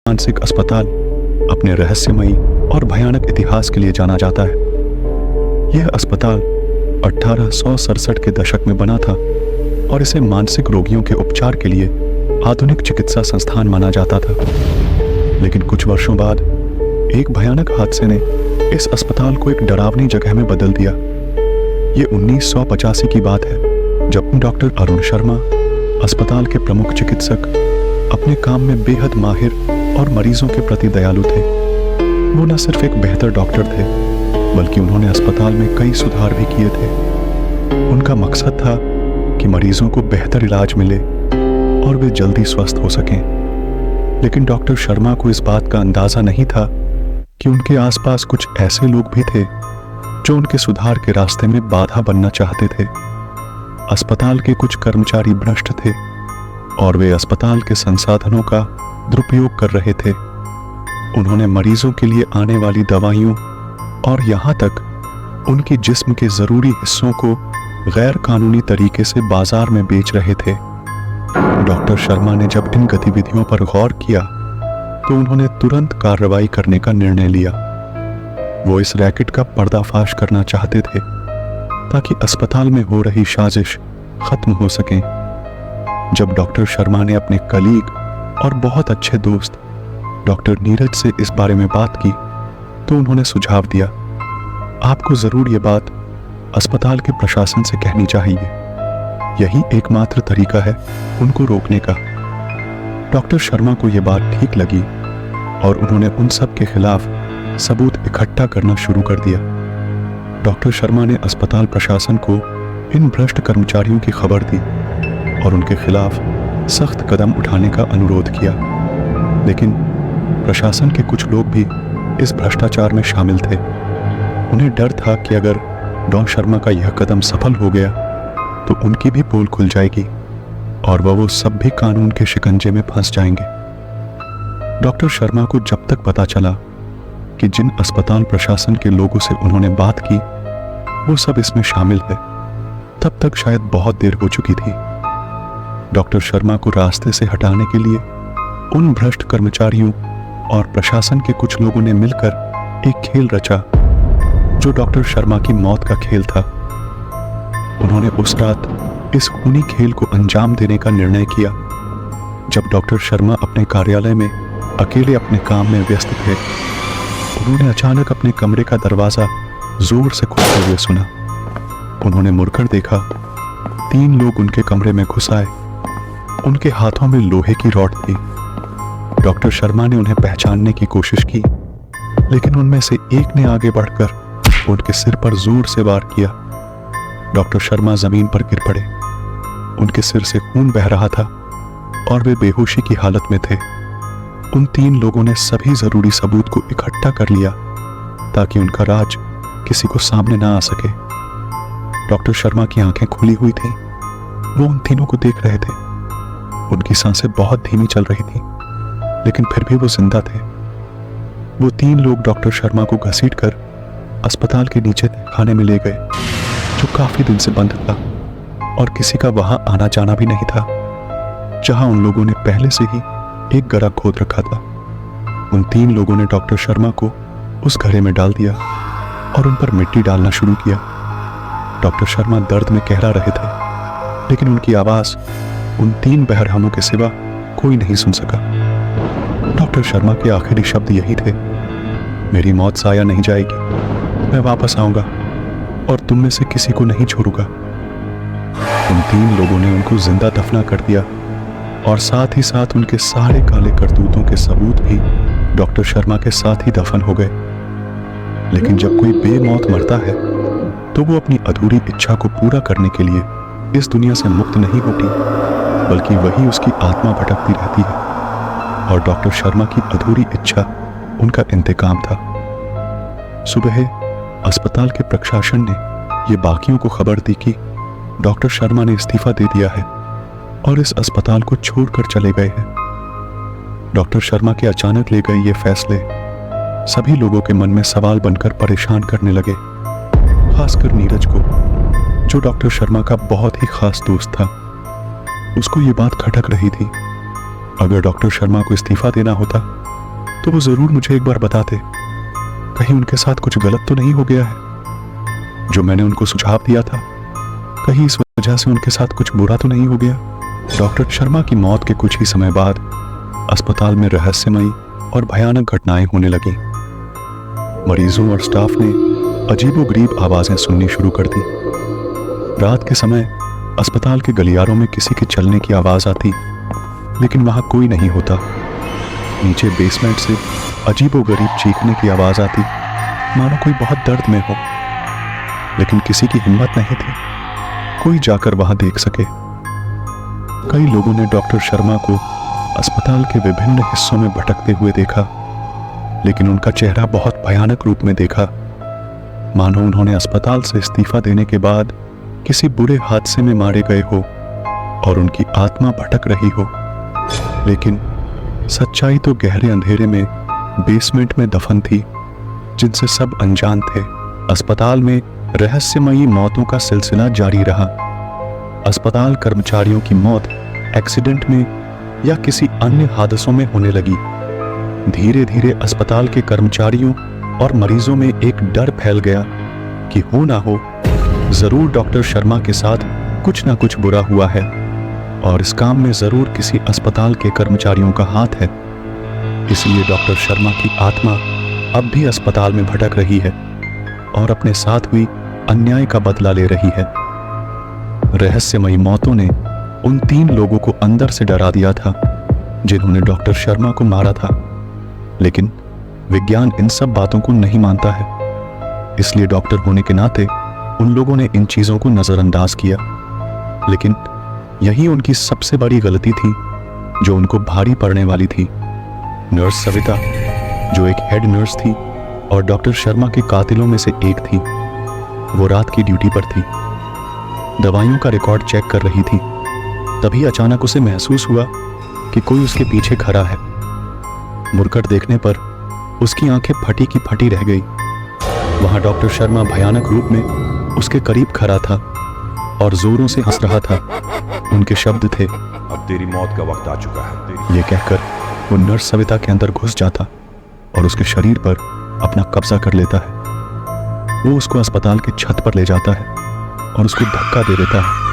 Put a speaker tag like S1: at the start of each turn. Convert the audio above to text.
S1: मानसिक अस्पताल अपने रहस्यमयी और भयानक इतिहास के लिए जाना जाता है। यह अस्पताल 1867 के दशक में बना था और इसे मानसिक रोगियों के उपचार के लिए आधुनिक चिकित्सा संस्थान माना जाता था। लेकिन कुछ वर्षों बाद एक भयानक हादसे ने इस अस्पताल को एक डरावनी जगह में बदल दिया। ये 1985 की बात है, जब डॉक्टर अरुण शर्मा, अस्पताल के प्रमुख चिकित्सक, अपने काम में बेहद माहिर और मरीजों के प्रति दयालु थे। वो न सिर्फ एक बेहतर डॉक्टर थे, बल्कि उन्होंने अस्पताल में कई सुधार भी किए थे। उनका मकसद था कि मरीजों को बेहतर इलाज मिले और वे जल्दी स्वस्थ हो सकें। लेकिन डॉक्टर शर्मा को इस बात का अंदाजा नहीं था कि उनके आसपास कुछ ऐसे लोग भी थे जो उनके सुधार के रास्ते में बाधा बनना चाहते थे। अस्पताल के कुछ कर्मचारी भ्रष्ट थे और वे अस्पताल के संसाधनों का दुरुपयोग कर रहे थे। उन्होंने मरीजों के लिए आने वाली दवाइयों और यहाँ तक उनके जिस्म के जरूरी हिस्सों को गैर कानूनी तरीके से बाजार में बेच रहे थे। डॉक्टर शर्मा ने जब इन गतिविधियों पर गौर किया तो उन्होंने तुरंत कार्रवाई करने का निर्णय लिया। वो इस रैकेट का पर्दाफाश करना चाहते थे ताकि अस्पताल में हो रही साजिश खत्म हो सके। जब डॉक्टर शर्मा ने अपने कलीग और बहुत अच्छे दोस्त डॉक्टर नीरज से इस बारे में बात की तो उन्होंने सुझाव दिया, आपको जरूर ये बात अस्पताल के प्रशासन से कहनी चाहिए। यही एकमात्र तरीका है उनको रोकने का। डॉक्टर शर्मा को यह बात ठीक लगी और उन्होंने उन सब के खिलाफ सबूत इकट्ठा करना शुरू कर दिया। डॉक्टर शर्मा ने अस्पताल प्रशासन को इन भ्रष्ट कर्मचारियों की खबर दी और उनके खिलाफ सख्त कदम उठाने का अनुरोध किया। लेकिन प्रशासन के कुछ लोग भी इस भ्रष्टाचार में शामिल थे। उन्हें डर था कि अगर डॉ शर्मा का यह कदम सफल हो गया तो उनकी भी पोल खुल जाएगी और वो सब भी कानून के शिकंजे में फंस जाएंगे। डॉक्टर शर्मा को जब तक पता चला कि जिन अस्पताल प्रशासन के लोगों से उन्होंने बात की वो सब इसमें शामिल है, तब तक शायद बहुत देर हो चुकी थी। डॉक्टर शर्मा को रास्ते से हटाने के लिए उन भ्रष्ट कर्मचारियों और प्रशासन के कुछ लोगों ने मिलकर एक खेल रचा जो डॉक्टर शर्मा की मौत का खेल था। उन्होंने उस रात इस खूनी खेल को अंजाम देने का निर्णय किया। जब डॉक्टर शर्मा अपने कार्यालय में अकेले अपने काम में व्यस्त थे, उन्होंने अचानक अपने कमरे का दरवाजा जोर से खुलते हुए सुना। उन्होंने मुड़कर देखा, 3 लोग उनके कमरे में घुस आए। उनके हाथों में लोहे की रॉड थी। डॉक्टर शर्मा ने उन्हें पहचानने की कोशिश की, लेकिन उनमें से एक ने आगे बढ़कर उनके सिर पर जोर से वार किया। डॉक्टर शर्मा जमीन पर गिर पड़े। उनके सिर से खून बह रहा था और वे बेहोशी की हालत में थे। उन 3 लोगों ने सभी जरूरी सबूत को इकट्ठा कर लिया ताकि उनका राज किसी को सामने ना आ सके। डॉक्टर शर्मा की आंखें खुली हुई थी। वो उन तीनों को देख रहे थे। उनकी सांसें बहुत धीमी चल रही थी, लेकिन फिर भी वो जिंदा थे। वो 3 लोग डॉक्टर शर्मा को घसीटकर अस्पताल के नीचे खाने में ले गए, जो काफी दिन से बंद था और किसी का वहां आना जाना भी नहीं था, जहां उन लोगों ने पहले से ही एक गड्ढा खोद रखा था। उन 3 लोगों ने डॉक्टर शर्मा को उस घड़े में डाल दिया और उन पर मिट्टी डालना शुरू किया। डॉक्टर शर्मा दर्द में कहरा रहे थे, लेकिन उनकी आवाज उन 3 बहरहानों के सिवा कोई नहीं सुन सका। डॉक्टर शर्मा के आखिरी शब्द यही थे, मेरी मौत जाया नहीं जाएगी, मैं वापस आऊंगा और तुम में से किसी को नहीं छोड़ूंगा। उन 3 लोगों ने उनको जिंदा दफना कर दिया और साथ ही साथ उनके सारे काले करतूतों के सबूत भी डॉक्टर शर्मा के साथ ही दफन हो गए। लेकिन जब कोई बेमौत मरता है तो वो अपनी अधूरी इच्छा को पूरा करने के लिए इस दुनिया से मुक्त नहीं होती, बल्कि वही उसकी आत्मा भटकती रहती है। और डॉक्टर शर्मा की अधूरी इच्छा उनका इंतकाम था। सुबह अस्पताल के प्रशासन ने ये बाकियों को खबर दी कि डॉक्टर शर्मा ने इस्तीफा दे दिया है और इस अस्पताल को छोड़कर चले गए हैं। डॉक्टर शर्मा के अचानक ले गए ये फैसले सभी लोगों के मन में सवाल बनकर परेशान करने लगे, खासकर नीरज को, जो डॉक्टर शर्मा का बहुत ही खास दोस्त था। उसको ये बात खटक रही थी, अगर डॉक्टर शर्मा को इस्तीफा देना होता तो वो जरूर मुझे एक बार बताते। कहीं उनके साथ कुछ गलत तो नहीं हो गया है? जो मैंने उनको सुझाव दिया था, कहीं इस वजह से उनके साथ कुछ बुरा तो नहीं हो गया? डॉक्टर शर्मा की मौत के कुछ ही समय बाद अस्पताल में रहस्यमयी और भयानक घटनाएं होने लगी। मरीजों और स्टाफ ने अजीबोगरीब आवाजें सुननी शुरू कर दी। रात के समय अस्पताल के गलियारों में किसी के चलने की आवाज आती, लेकिन वहां कोई नहीं होता। नीचे बेसमेंट से अजीबोगरीब चीखने की आवाज आती, मानो कोई बहुत दर्द में हो, लेकिन किसी की हिम्मत नहीं थी कोई जाकर वहां देख सके। कई लोगों ने डॉक्टर शर्मा को अस्पताल के विभिन्न हिस्सों में भटकते हुए देखा, लेकिन उनका चेहरा बहुत भयानक रूप में देखा, मानो उन्होंने अस्पताल से इस्तीफा देने के बाद किसी बुरे हादसे में मारे गए हो और उनकी आत्मा भटक रही हो। लेकिन सच्चाई तो गहरे अंधेरे में बेसमेंट में दफन थी, जिनसे सब अनजान थे। अस्पताल में रहस्यमयी मौतों का सिलसिला जारी रहा। अस्पताल कर्मचारियों की मौत एक्सीडेंट में या किसी अन्य हादसों में होने लगी। धीरे धीरे अस्पताल के कर्मचारियों और मरीजों में एक डर फैल गया कि हो ना हो जरूर डॉक्टर शर्मा के साथ कुछ ना कुछ बुरा हुआ है और इस काम में जरूर किसी अस्पताल के कर्मचारियों का हाथ है। इसलिए डॉक्टर शर्मा की आत्मा अब भी अस्पताल में भटक रही है और अपने साथ हुई अन्याय का बदला ले रही है। रहस्यमयी मौतों ने उन 3 लोगों को अंदर से डरा दिया था जिन्होंने डॉक्टर शर्मा को मारा था, लेकिन विज्ञान इन सब बातों को नहीं मानता है। इसलिए डॉक्टर होने के नाते उन लोगों ने इन चीजों को नजरअंदाज किया, लेकिन यही उनकी सबसे बड़ी गलती थी जो उनको भारी पड़ने वाली थी। नर्स सविता, जो एक हेड नर्स थी और डॉक्टर शर्मा के कातिलों में से एक थी, वो रात की ड्यूटी पर थी, दवाइयों का रिकॉर्ड चेक कर रही थी। तभी अचानक उसे महसूस हुआ कि कोई उसके पीछे खड़ा है। मुड़कर देखने पर उसकी आंखें फटी की फटी रह गई। वहां डॉक्टर शर्मा भयानक रूप में उसके करीब खड़ा था और जोरों से हंस रहा था। उनके शब्द थे,
S2: अब तेरी मौत का वक्त आ चुका है।
S1: ये कहकर वो नर्स सविता के अंदर घुस जाता और उसके शरीर पर अपना कब्जा कर लेता है। वो उसको अस्पताल की छत पर ले जाता है और उसको धक्का दे देता है।